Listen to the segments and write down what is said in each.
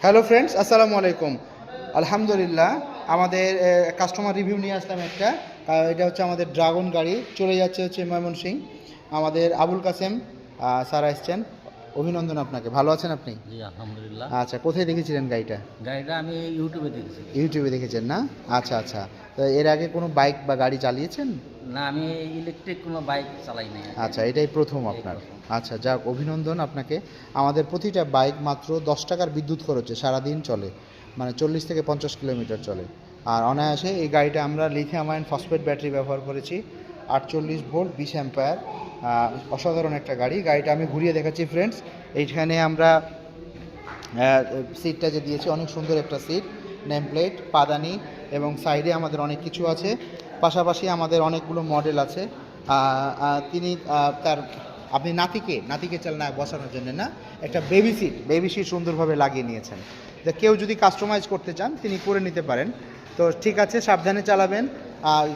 Hello friends, আসসালামু আলাইকুম। আলহামদুলিল্লাহ, আমাদের কাস্টমার রিভিউ নিয়ে আসলাম একটা। এটা হচ্ছে আমাদের ড্রাগন গাড়ি, চলে যাচ্ছে হচ্ছে ময়মনসিংহ। আমাদের আবুল কাসেম স্যার আসছেন, অভিনন্দন আপনাকে। ভালো আছেন আপনি? জি আলহামদুলিল্লাহ। আচ্ছা, কোথায় দেখেছিলেন গাড়িটা? গাড়িটা আমি ইউটিউবে দেখেছি। ইউটিউবে দেখেছেন না? আচ্ছা আচ্ছা। তো এর আগে কোনো বাইক বা গাড়ি চালিয়েছেন? না, আমি ইলেকট্রিক কোনো বাইক চালাই নাই। আচ্ছা, এটাই প্রথম এই আপনার? প্রথম। আচ্ছা, যাক, অভিনন্দন আপনাকে। আমাদের প্রতিটা বাইক মাত্র 10 টাকার বিদ্যুৎ খরচে সারাদিন চলে, মানে 40 থেকে 50 কিলোমিটার চলে। আর অনায়াসে এই গাড়িটা আমরা লিথিয়াম আয়ন ফসফেট ব্যাটারি ব্যবহার করেছি, 48 ভোল্ট 20 অ্যাম্পায়ার। অসাধারণ একটা গাড়ি। গাড়িটা আমি ঘুরিয়ে দেখাচ্ছি ফ্রেন্ডস। এইখানে আমরা সিটটা যে দিয়েছি, অনেক সুন্দর একটা সিট, নেম প্লেট, পাদানি এবং সাইডে আমাদের অনেক কিছু আছে। পাশাপাশি আমাদের অনেকগুলো মডেল আছে। তিনি তার আপনি নাতিকে চালনা বসানোর জন্য না, একটা বেবি সিট সুন্দরভাবে লাগিয়ে নিয়েছেন। তো কেউ যদি কাস্টমাইজ করতে চান তিনি করে নিতে পারেন। তো ঠিক আছে, সাবধানে চালাবেন।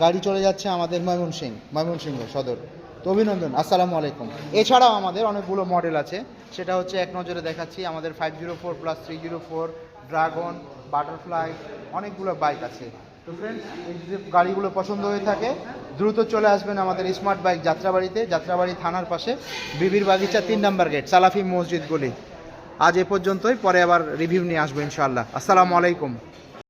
গাড়ি চলে যাচ্ছে আমাদের ময়মনসিংহ সদর। তো অভিনন্দন, আসসালামু আলাইকুম। এছাড়াও আমাদের অনেকগুলো মডেল আছে, সেটা হচ্ছে এক নজরে দেখাচ্ছি। আমাদের 504 প্লাস 304, ড্রাগন, বাটারফ্লাই, অনেকগুলো বাইক আছে। তো ফ্রেন্ডস, এই যে গাড়িগুলো পছন্দ হয়ে থাকে, দ্রুত চলে আসবেন আমাদের স্মার্ট বাইক যাত্রাবাড়িতে, যাত্রাবাড়ি থানার পাশে, বিবির বাগিচা 3 নম্বর গেট, সালাফি মসজিদ গলি। আজ এ পর্যন্তই, পরে আবার রিভিউ নিয়ে আসবো ইনশাআল্লাহ। আসসালামু আলাইকুম।